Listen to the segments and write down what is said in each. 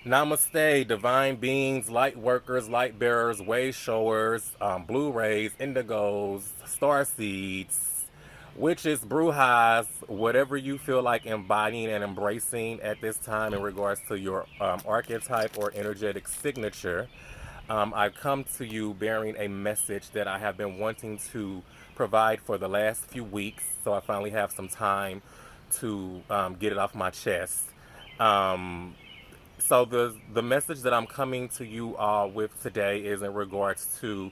Namaste, divine beings, light workers, light bearers, way showers, blue rays, indigos, star seeds, witches, brujas, whatever you feel like embodying and embracing at this time in regards to your archetype or energetic signature. I've come to you bearing a message that I have been wanting to provide for the last few weeks, so I finally have some time to get it off my chest. Um, so the message that I'm coming to you all with today is in regards to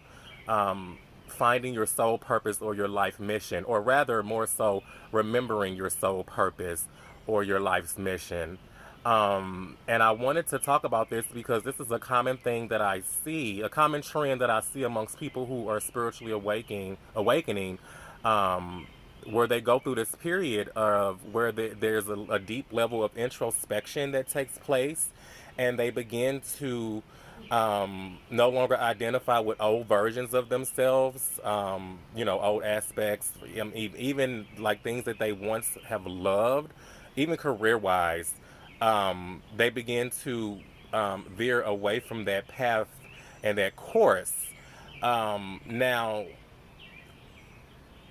finding your soul purpose or your life mission, or rather, more so, remembering your soul purpose or your life's mission. And I wanted to talk about this because this is a common thing that I see, a common trend that I see amongst people who are spiritually awakening, where they go through this period of where there's a deep level of introspection that takes place, and they begin to no longer identify with old versions of themselves, old aspects, even like things that they once have loved, even career wise. They begin to veer away from that path and that course. Now,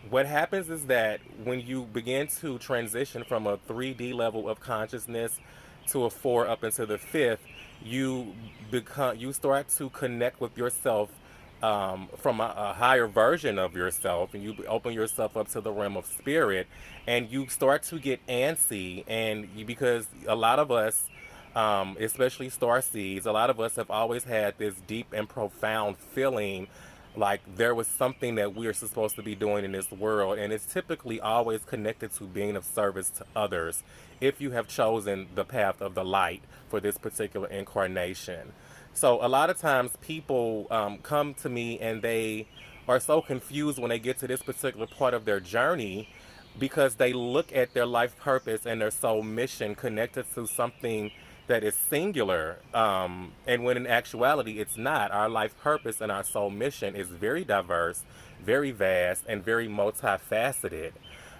what happens is that when you begin to transition from a 3D level of consciousness to a 4 up into the fifth, you start to connect with yourself from a higher version of yourself, and you open yourself up to the realm of spirit, and you start to get antsy, because a lot of us, especially star seeds, a lot of us have always had this deep and profound feeling like there was something that we are supposed to be doing in this world, and it's typically always connected to being of service to others if you have chosen the path of the light for this particular incarnation. So a lot of times people come to me and they are so confused when they get to this particular part of their journey, because they look at their life purpose and their soul mission connected to something that is singular. And when in actuality, it's not. Our life purpose and our soul mission is very diverse, very vast, and very multifaceted.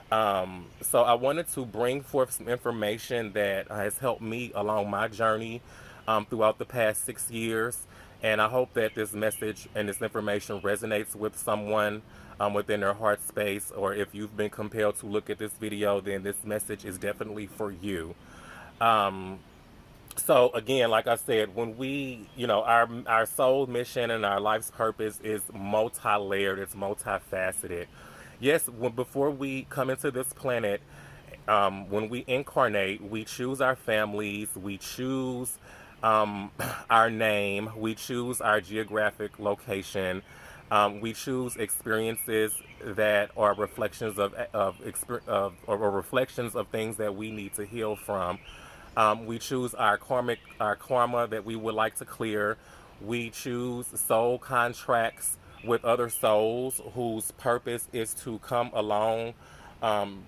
So I wanted to bring forth some information that has helped me along my journey throughout the past 6 years. And I hope that this message and this information resonates with someone within their heart space, or if you've been compelled to look at this video, then this message is definitely for you. Um, so again, like I said, when our soul mission and our life's purpose is multi-layered, it's multifaceted. Yes, before we come into this planet, when we incarnate, we choose our families, we choose our name, we choose our geographic location, we choose experiences that are reflections or reflections of things that we need to heal from. We choose our karma that we would like to clear. We choose soul contracts with other souls whose purpose is to come along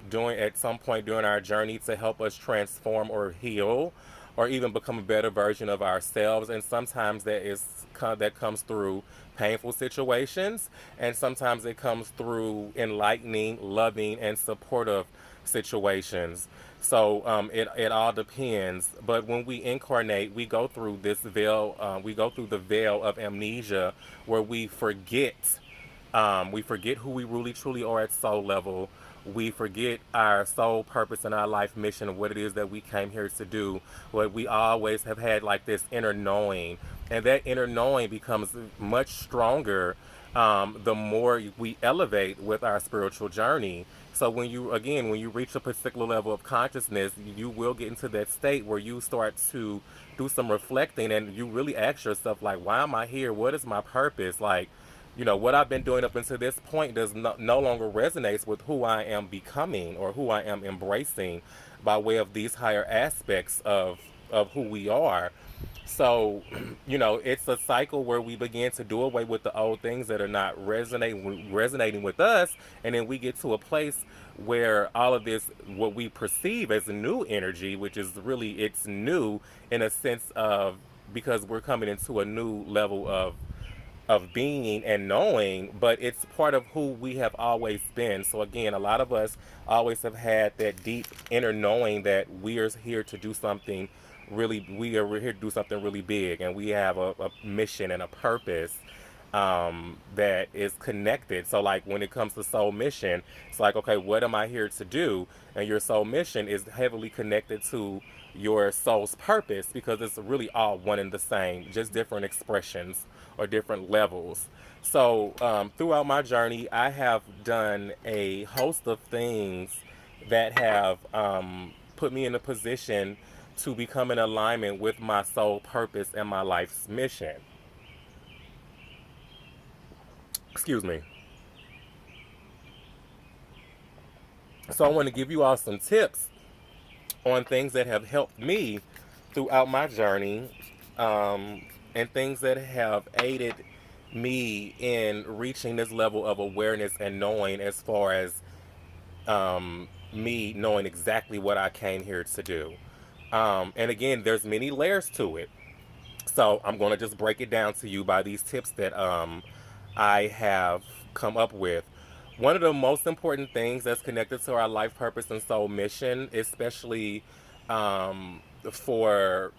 during at some point during our journey to help us transform or heal, or even become a better version of ourselves. And sometimes that comes through painful situations, and sometimes it comes through enlightening, loving, and supportive situations. So it all depends. But when we incarnate, we go through this veil. We go through the veil of amnesia, where we forget who we really truly are at soul level. We forget our soul purpose and our life mission, what it is that we came here to do. But we always have had like this inner knowing, and that inner knowing becomes much stronger the more we elevate with our spiritual journey. So when you reach a particular level of consciousness, you will get into that state where you start to do some reflecting, and you really ask yourself, like, why am I here? What is my purpose? Like, what I've been doing up until this point does no longer resonates with who I am becoming or who I am embracing by way of these higher aspects of who we are. So, it's a cycle where we begin to do away with the old things that are not resonating with us, and then we get to a place where all of this, what we perceive as new energy, which is really it's new in a sense of, because we're coming into a new level of being and knowing, but it's part of who we have always been. So again, a lot of us always have had that deep inner knowing that we are here to do something we're here to do something really big, and we have a mission and a purpose that is connected. So, like when it comes to soul mission, it's like, okay, what am I here to do? And your soul mission is heavily connected to your soul's purpose because it's really all one and the same, just different expressions or different levels. So, throughout my journey, I have done a host of things that have put me in a position to become in alignment with my soul purpose and my life's mission. Excuse me. So I want to give you all some tips on things that have helped me throughout my journey, and things that have aided me in reaching this level of awareness and knowing as far as me knowing exactly what I came here to do. And again, there's many layers to it. So I'm going to just break it down to you by these tips that I have come up with. One of the most important things that's connected to our life purpose and soul mission, especially for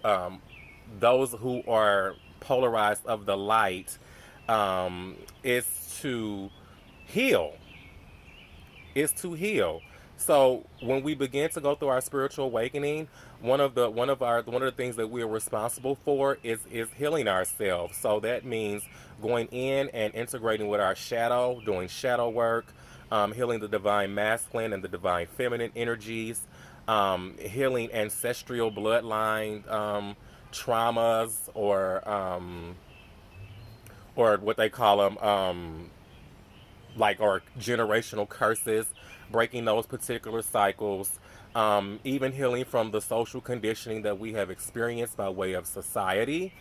those who are polarized of the light, is to heal is to heal. So when we begin to go through our spiritual awakening, one of the things that we are responsible for is healing ourselves. So that means going in and integrating with our shadow, doing shadow work, healing the divine masculine and the divine feminine energies, healing ancestral bloodline traumas, or what they call them, like, or generational curses, breaking those particular cycles, even healing from the social conditioning that we have experienced by way of society.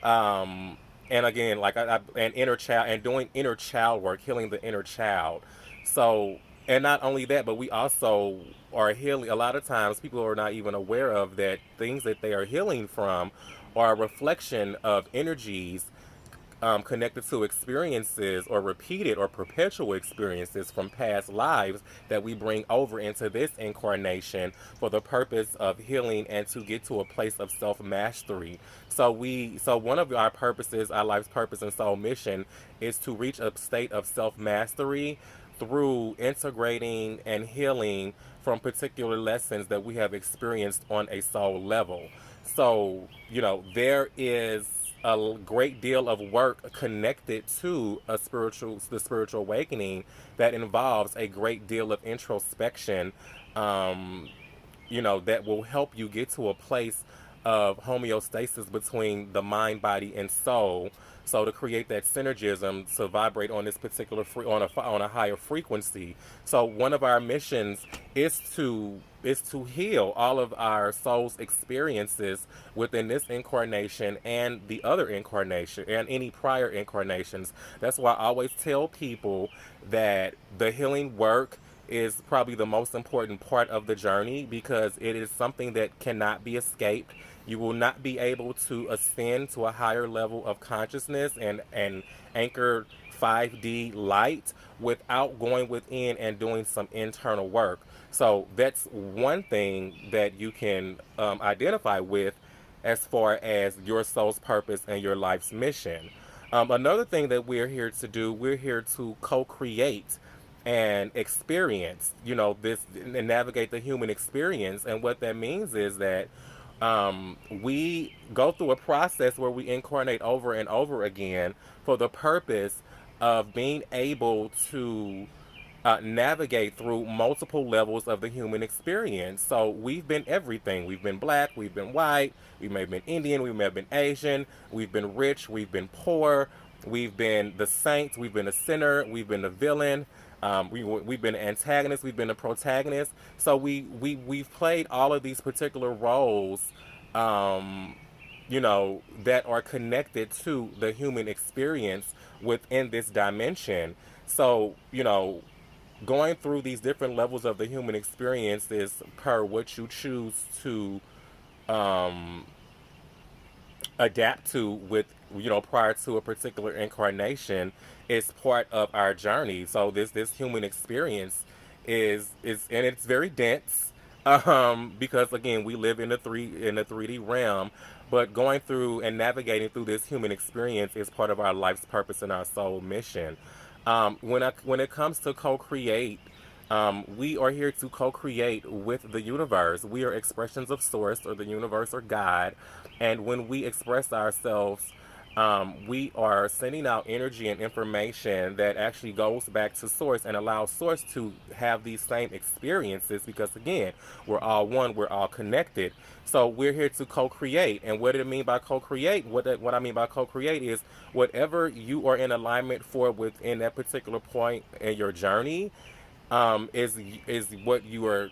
Um, and again, like and inner child, and doing inner child work, healing the inner child. So, and not only that, but we also are healing. A lot of times, people are not even aware of that things that they are healing from are a reflection of energies connected to experiences or repeated or perpetual experiences from past lives that we bring over into this incarnation for the purpose of healing and to get to a place of self mastery. So one of our purposes, our life's purpose and soul mission, is to reach a state of self mastery through integrating and healing from particular lessons that we have experienced on a soul level. So, there is a great deal of work connected to the spiritual awakening that involves a great deal of introspection, um, that will help you get to a place of homeostasis between the mind, body, and soul. So to create that synergism to vibrate on this particular on a higher frequency. So one of our missions is to heal all of our soul's experiences within this incarnation and the other incarnation and any prior incarnations. That's why I always tell people that the healing work is probably the most important part of the journey because it is something that cannot be escaped. You will not be able to ascend to a higher level of consciousness and anchor 5D light without going within and doing some internal work. So that's one thing that you can identify with as far as your soul's purpose and your life's mission. Another thing that we're here to do, we're here to co-create and experience, this and navigate the human experience. And what that means is that we go through a process where we incarnate over and over again for the purpose of being able to navigate through multiple levels of the human experience. So we've been everything. We've been black, we've been white, we may have been Indian, we may have been Asian, we've been rich, we've been poor, we've been the saint, we've been a sinner, we've been a villain. We've been antagonists, we've been a protagonist. So we've played all of these particular roles, that are connected to the human experience within this dimension. So, going through these different levels of the human experience is per what you choose to adapt to with, prior to a particular incarnation is part of our journey. So this human experience is and it's very dense, because again we live in the 3D realm, but going through and navigating through this human experience is part of our life's purpose and our soul mission. When it comes to co-create, we are here to co-create with the universe. We are expressions of source or the universe or God. And when we express ourselves, we are sending out energy and information that actually goes back to source and allows source to have these same experiences, because again, we're all one, we're all connected. So we're here to co-create. And what do I mean by co-create? What I mean by co-create is whatever you are in alignment for within that particular point in your journey, is what you're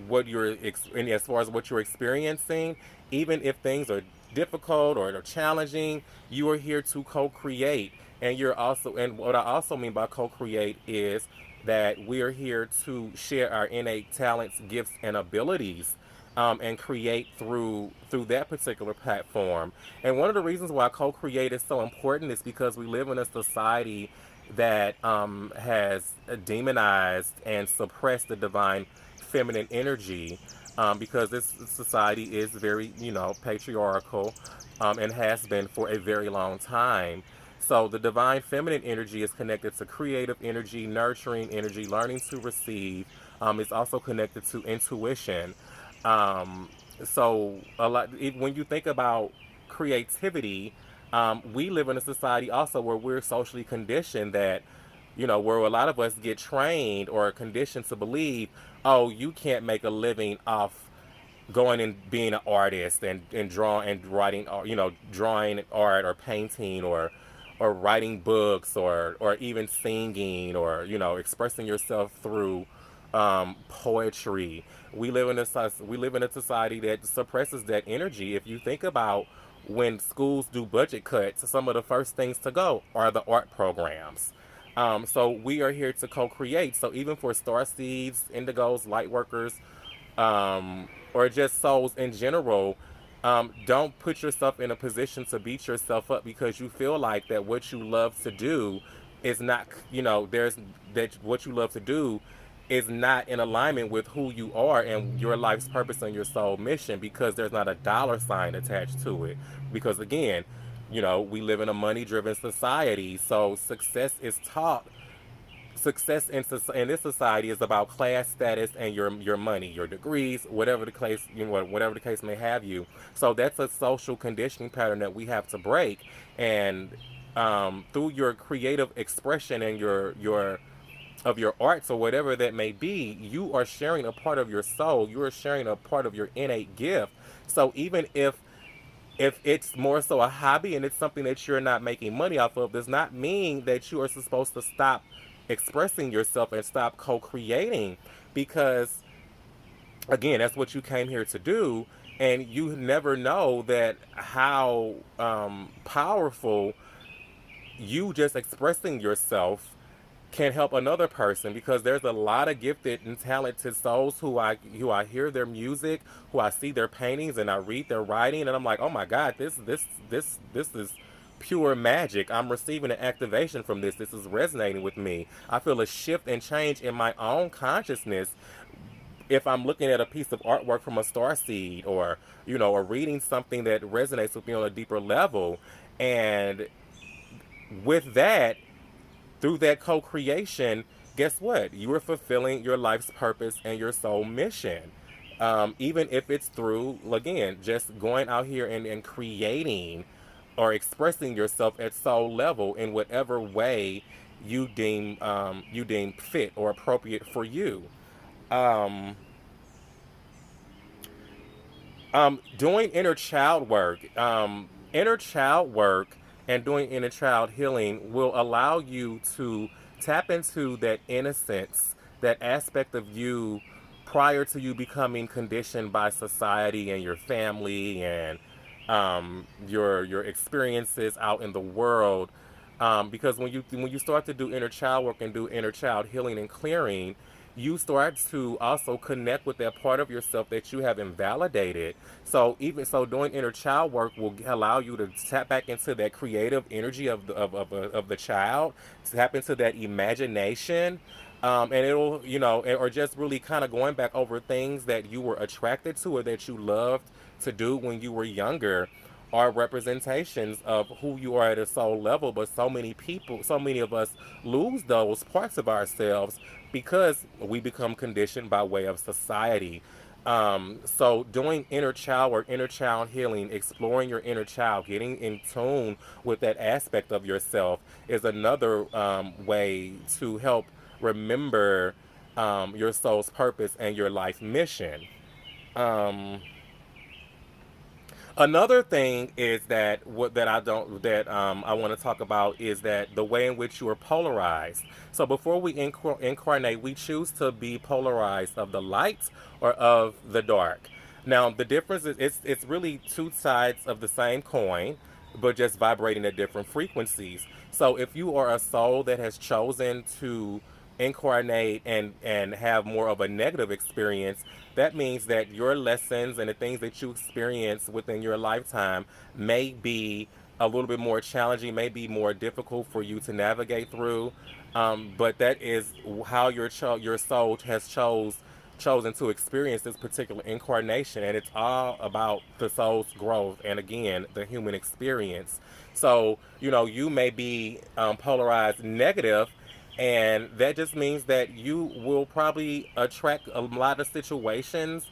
and as far as what you're experiencing. Even if things are difficult or they're challenging, you are here to co-create. And you're also, and what I also mean by co-create is that we are here to share our innate talents, gifts, and abilities, and create through that particular platform. And one of the reasons why co-create is so important is because we live in a society that has demonized and suppressed the divine feminine energy, because this society is very, patriarchal, and has been for a very long time. So the divine feminine energy is connected to creative energy, nurturing energy, learning to receive. It's also connected to intuition. Um, so when you think about creativity, we live in a society also where we're socially conditioned that, where a lot of us get trained or conditioned to believe, oh, you can't make a living off going and being an artist and drawing and writing, drawing art or painting or writing books or even singing or, expressing yourself through poetry. We live in a society that suppresses that energy. If you think about when schools do budget cuts, some of the first things to go are the art programs. So we are here to co-create. So even for star seeds, indigos, light workers, or just souls in general, don't put yourself in a position to beat yourself up because you feel like that what you love to do is not, there's that what you love to do is not in alignment with who you are and your life's purpose and your soul mission, because there's not a dollar sign attached to it. Because again, we live in a money driven society. So success in this society is about class status and your money, your degrees, whatever the case, whatever the case may have you. So that's a social conditioning pattern that we have to break. And through your creative expression and your of your arts or whatever that may be, you are sharing a part of your soul. You are sharing a part of your innate gift. So even if it's more so a hobby and it's something that you're not making money off of, does not mean that you are supposed to stop expressing yourself and stop co-creating, because again, that's what you came here to do. And you never know that how powerful you just expressing yourself can help another person, because there's a lot of gifted and talented souls who I hear their music, who I see their paintings and I read their writing, and I'm like, oh my God, this is pure magic. I'm receiving an activation from this. This is resonating with me. I feel a shift and change in my own consciousness if I'm looking at a piece of artwork from a star seed, or reading something that resonates with me on a deeper level. And with that, through that co-creation, guess what? You are fulfilling your life's purpose and your soul mission. Even if it's through, again, just going out here and creating or expressing yourself at soul level in whatever way you deem fit or appropriate for you. Um, Doing inner child work and doing inner child healing will allow you to tap into that innocence, that aspect of you prior to you becoming conditioned by society and your family and your experiences out in the world. Because when you start to do inner child work and do inner child healing and clearing, you start to also connect with that part of yourself that you have invalidated. So even so, doing inner child work will allow you to tap back into that creative energy of the child, tap into that imagination, and it'll, or just really kind of going back over things that you were attracted to or that you loved to do when you were younger, are representations of who you are at a soul level. But so many people, so many of us lose those parts of ourselves because we become conditioned by way of society. So doing inner child work, inner child healing, exploring your inner child, getting in tune with that aspect of yourself is another way to help remember your soul's purpose and your life mission. Um, Another thing is that what that I don't that I want to talk about is that the way in which you are polarized. So before we incarnate, we choose to be polarized of the light or of the dark. Now the difference is it's really two sides of the same coin, but just vibrating at different frequencies. So if you are a soul that has chosen to incarnate and have more of a negative experience, that means that your lessons and the things that you experience within your lifetime may be a little bit more challenging, may be more difficult for you to navigate through. But that is how your soul has chosen to experience this particular incarnation, and it's all about the soul's growth and, again, the human experience. So you may be polarized negative, and that just means that you will probably attract a lot of situations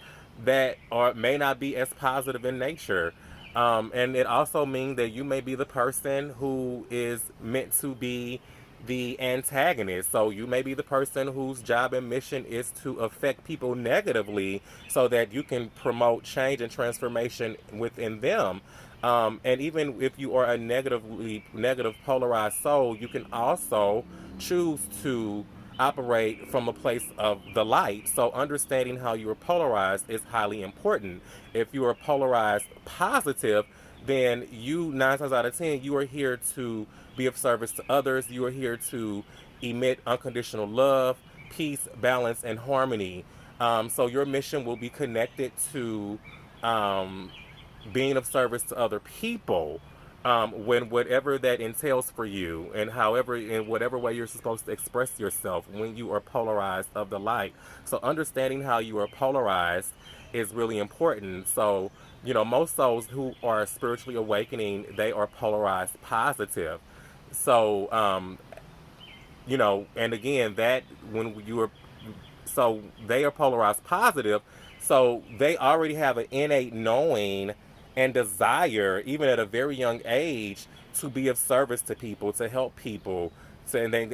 that are may not be as positive in nature. And it also means that you may be the person who is meant to be the antagonist. So you may be the person whose job and mission is to affect people negatively so that you can promote change and transformation within them. And even if you are a negative polarized soul, you can also choose to operate from a place of the light. So understanding how you are polarized is highly important. If you are polarized positive, then you 9 times out of 10, you are here to be of service to others. You are here to emit unconditional love, peace, balance, and harmony. So your mission will be connected to um, being of service to other people, when whatever that entails for you, and however in whatever way you're supposed to express yourself when you are polarized of the light. So understanding how you are polarized is really important. So most souls who are spiritually awakening, they are polarized positive. So and again, that when you are, so they are polarized positive, so they already have an innate knowing and desire, even at a very young age, to be of service to people, to help people. So, and they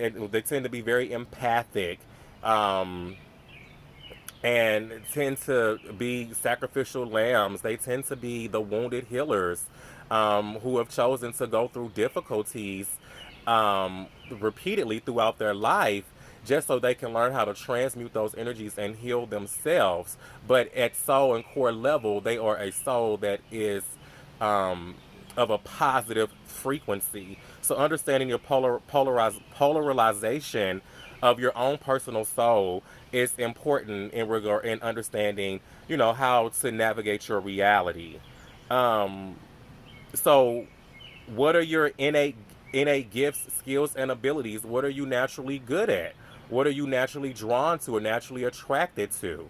tend to be very empathic, um, and tend to be sacrificial lambs. They tend to be the wounded healers, who have chosen to go through difficulties repeatedly throughout their life, just so they can learn how to transmute those energies and heal themselves. But at soul and core level, they are a soul that is um, of a positive frequency. So understanding your polarization of your own personal soul is important in regard in understanding, how to navigate your reality. Um, so what are your innate gifts, skills, and abilities? What are you naturally good at? What are you naturally drawn to or naturally attracted to,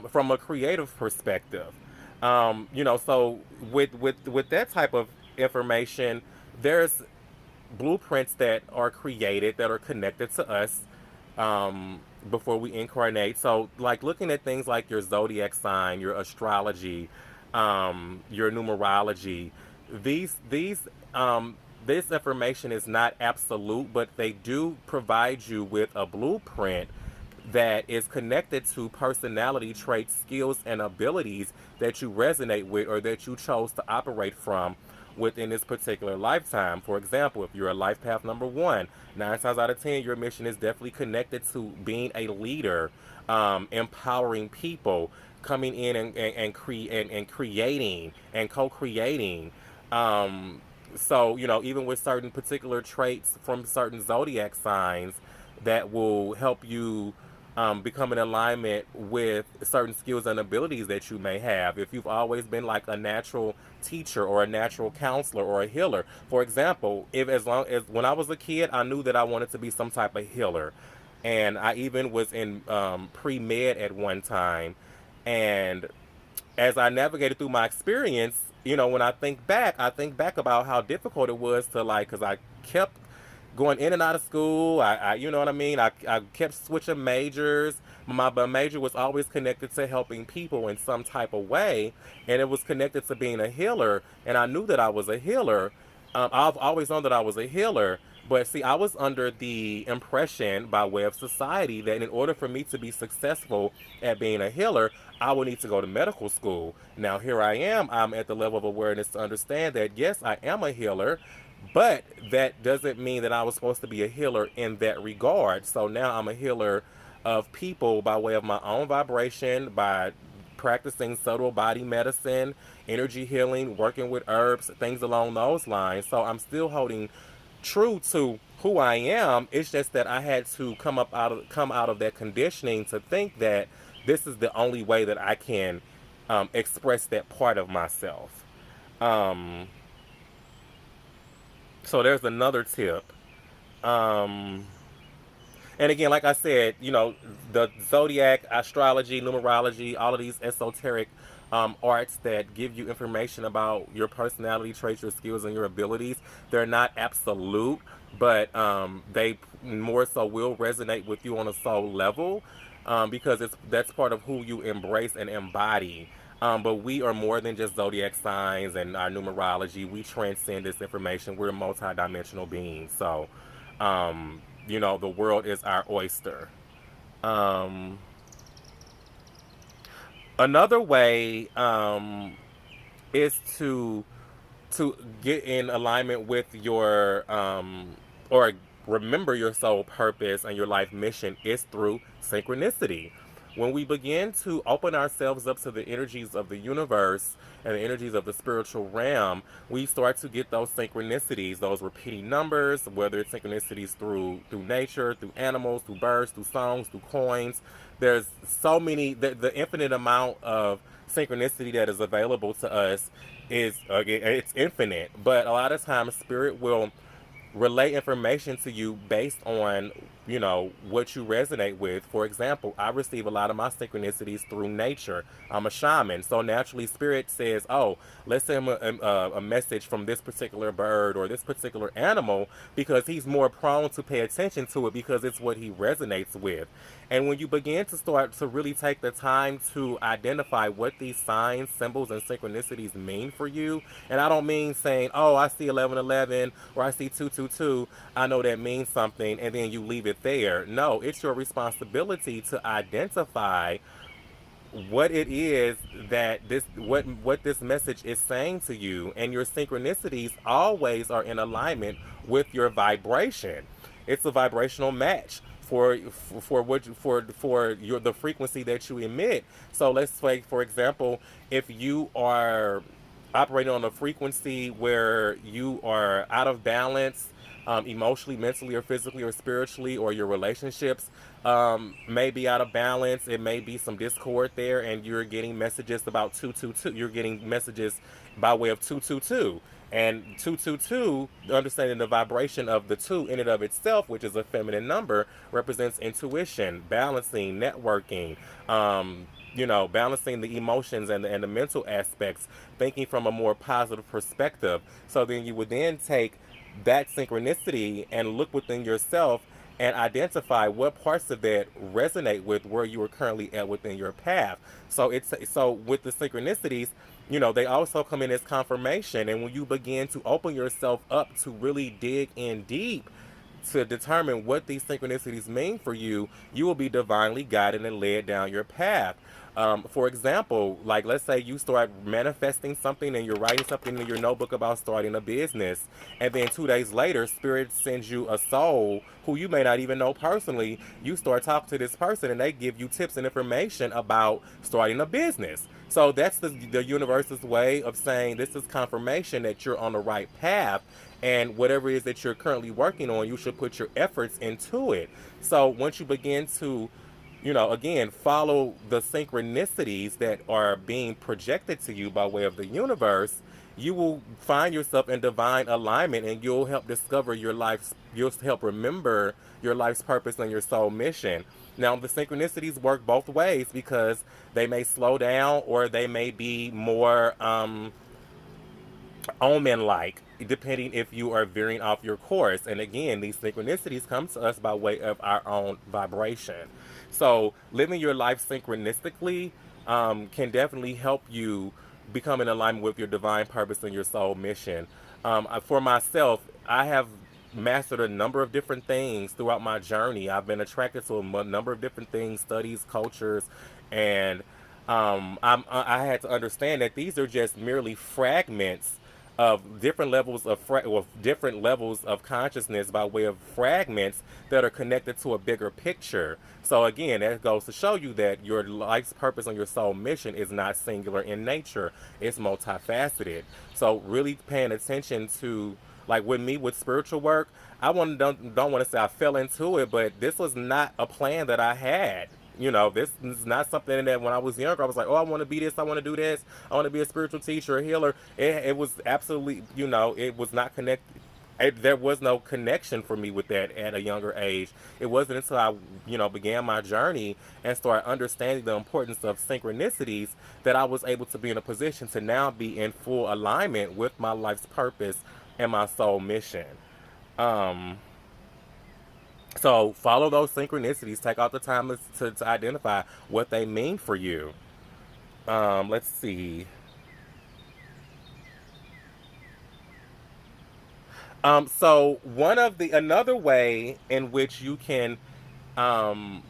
from a creative perspective? So with that type of information, there's blueprints that are created that are connected to us before we incarnate. So, like looking at things like your zodiac sign, your astrology, your numerology, these this information is not absolute, but they do provide you with a blueprint that is connected to personality traits, skills, and abilities that you resonate with or that you chose to operate from within this particular lifetime. For example, if you're a life path number one, 9 times out of 10, your mission is definitely connected to being a leader, empowering people, coming in and creating and co-creating. So, even with certain particular traits from certain zodiac signs that will help you become in alignment with certain skills and abilities that you may have. If you've always been like a natural teacher or a natural counselor or a healer, for example, if as long as when I was a kid, I knew that I wanted to be some type of healer, and I even was in pre-med at one time, and as I navigated through my experience, when I think back about how difficult it was to like, because I kept going in and out of school. You know what I mean? I kept switching majors. My major was always connected to helping people in some type of way, and it was connected to being a healer. And I knew that I was a healer. I've always known that I was a healer. But see, I was under the impression by way of society that in order for me to be successful at being a healer, I would need to go to medical school. Now, here I am. I'm at the level of awareness to understand that, yes, I am a healer, but that doesn't mean that I was supposed to be a healer in that regard. So now I'm a healer of people by way of my own vibration, by practicing subtle body medicine, energy healing, working with herbs, things along those lines. So I'm still holding true to who I am. It's just that I had to come out of that conditioning to think that this is the only way that I can express that part of myself. Um, so there's another tip. Um, and again, like I said, the zodiac, astrology, numerology, all of these esoteric arts that give you information about your personality traits, your skills, and your abilities, they're not absolute, but they more so will resonate with you on a soul level, because that's part of who you embrace and embody. But we are more than just zodiac signs and our numerology. We transcend this information. We're multidimensional beings. So, the world is our oyster. Um, Another way is to get in alignment with your or remember your soul purpose and your life mission is through synchronicity. When we begin to open ourselves up to the energies of the universe and the energies of the spiritual realm, we start to get those synchronicities, those repeating numbers, whether it's synchronicities through nature, through animals, through birds, through songs, through coins. There's so many, the infinite amount of synchronicity that is available to us is it's infinite, but a lot of times spirit will relay information to you based on what you resonate with. For example, I receive a lot of my synchronicities through nature. I'm a shaman, so naturally spirit says, oh, let's send him a message from this particular bird or this particular animal, because he's more prone to pay attention to it because it's what he resonates with. And when you begin to start to really take the time to identify what these signs, symbols, and synchronicities mean for you, and I don't mean saying, oh, I see 1111 or I see 222, I know that means something, and then you leave it there. No, it's your responsibility to identify what it is that what this message is saying to you, and your synchronicities always are in alignment with your vibration. It's a vibrational match for your the frequency that you emit. So let's say, for example, if you are operating on a frequency where you are out of balance, emotionally, mentally, or physically, or spiritually, or your relationships may be out of balance. It may be some discord there, and you're getting messages about 222. You're getting messages by way of 222. And 222, understanding the vibration of the two in and of itself, which is a feminine number, represents intuition, balancing, networking, balancing the emotions and the mental aspects, thinking from a more positive perspective. So then you would then take that synchronicity and look within yourself and identify what parts of that resonate with where you are currently at within your path. So with the synchronicities, they also come in as confirmation. And when you begin to open yourself up to really dig in deep to determine what these synchronicities mean for you, you will be divinely guided and led down your path. For example, like let's say you start manifesting something and you're writing something in your notebook about starting a business, and then 2 days later, Spirit sends you a soul who you may not even know personally. You start talking to this person and they give you tips and information about starting a business. So that's the universe's way of saying this is confirmation that you're on the right path, and whatever it is that you're currently working on, you should put your efforts into it. So once you begin to again, follow the synchronicities that are being projected to you by way of the universe, you will find yourself in divine alignment, and you'll help remember your life's purpose and your soul mission. Now, the synchronicities work both ways because they may slow down or they may be more omen like, depending if you are veering off your course. And again, these synchronicities come to us by way of our own vibration. So, living your life synchronistically can definitely help you become in alignment with your divine purpose and your soul mission. For myself, I have mastered a number of different things throughout my journey. I've been attracted to a number of different things, studies, cultures, and I had to understand that these are just merely fragments of different levels of consciousness by way of fragments that are connected to a bigger picture. So again, that goes to show you that your life's purpose and your soul mission is not singular in nature. It's multifaceted. So really paying attention to, like with me with spiritual work, don't want to say I fell into it, but this was not a plan that I had. This is not something that when I was younger, I was like, oh, I want to be this, I want to do this, I want to be a spiritual teacher, a healer. It was absolutely, it was not connected. There was no connection for me with that at a younger age. It wasn't until I, began my journey and started understanding the importance of synchronicities that I was able to be in a position to now be in full alignment with my life's purpose and my soul mission. Um, so follow those synchronicities. Take out the time to identify what they mean for you. Let's see. So another way in which you can um,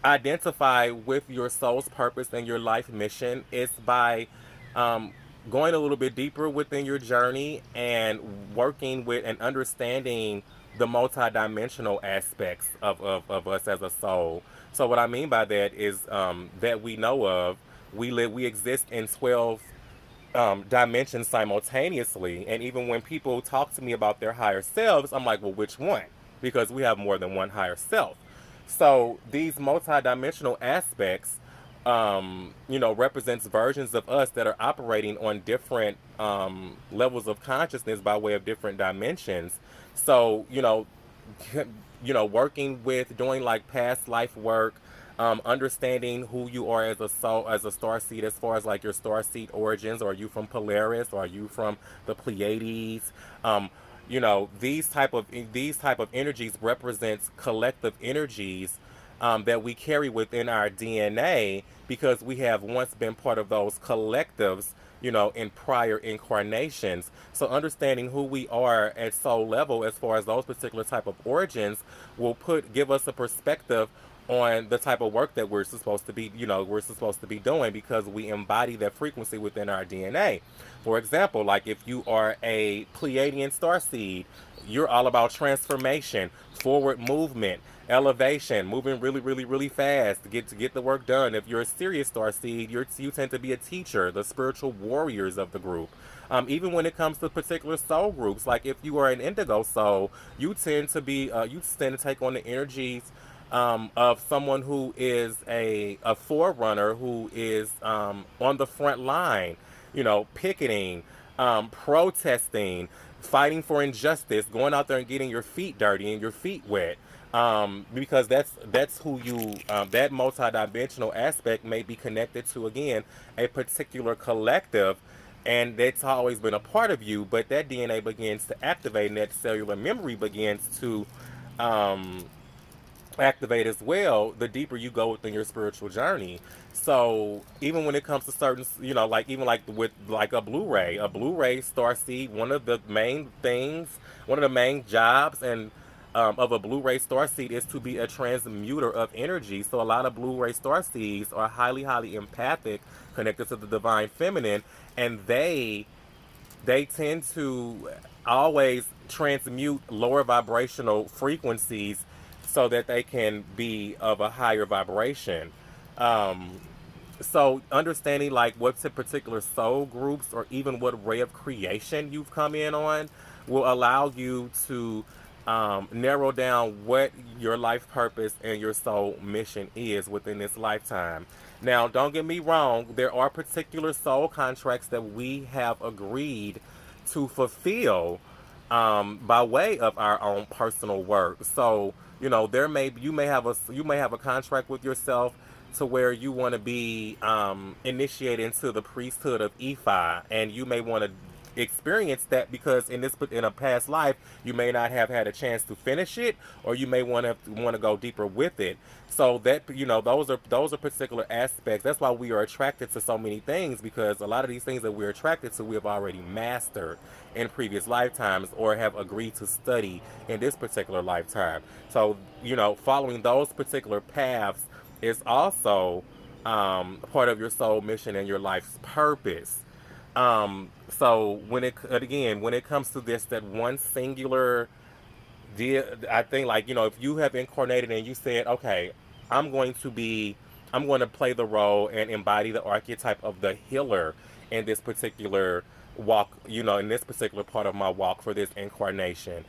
identify with your soul's purpose and your life mission is by um, going a little bit deeper within your journey and working with and understanding the multidimensional aspects of us as a soul. So what I mean by that is that we know of, we exist in 12 dimensions simultaneously. And even when people talk to me about their higher selves, I'm like, well, which one? Because we have more than one higher self. So these multidimensional aspects, represents versions of us that are operating on different levels of consciousness by way of different dimensions. So, working with doing like past life work, understanding who you are as a soul, as a star seed, as far as like your star seed origins. Are you from Polaris? Or are you from the Pleiades? These type of energies represents collective energies that we carry within our DNA because we have once been part of those collectives, in prior incarnations. So understanding who we are at soul level as far as those particular type of origins will give us a perspective on the type of work that we're supposed to be doing because we embody that frequency within our DNA. For example, like if you are a Pleiadian starseed, you're all about transformation, forward movement, elevation, moving really, really, really fast to get the work done. If you're a Sirius starseed, you tend to be a teacher, the spiritual warriors of the group. Even when it comes to particular soul groups, like if you are an indigo soul, you tend to take on the energies of someone who is a forerunner, who is on the front line, picketing, protesting, fighting for injustice, going out there and getting your feet dirty and your feet wet. Because that's who that multidimensional aspect may be connected to, again, a particular collective, and that's always been a part of you. But that DNA begins to activate, and that cellular memory begins to um, activate as well the deeper you go within your spiritual journey. So even when it comes to certain, like even like with like a Blu-ray star seed, one of the main jobs and of a Blu-ray star seed is to be a transmuter of energy. So a lot of Blu-ray star seeds are highly, highly empathic, connected to the divine feminine, and they tend to always transmute lower vibrational frequencies so that they can be of a higher vibration. Um, so understanding like what particular soul groups or even what ray of creation you've come in on will allow you to narrow down what your life purpose and your soul mission is within this lifetime. Now, don't get me wrong, there are particular soul contracts that we have agreed to fulfill by way of our own personal work. So, you may have a contract with yourself to where you want to be initiated into the priesthood of Ephi, and you may want to experience that because in a past life you may not have had a chance to finish it, or you may want to go deeper with it. So that those are particular aspects. That's why we are attracted to so many things, because a lot of these things that we're attracted to we have already mastered in previous lifetimes or have agreed to study in this particular lifetime. So following those particular paths is also part of your soul mission and your life's purpose. So when it comes to this, that one singular deal, I think, like, if you have incarnated and you said, okay, I'm going to be, I'm going to play the role and embody the archetype of the healer in this particular walk, in this particular part of my walk for this incarnation.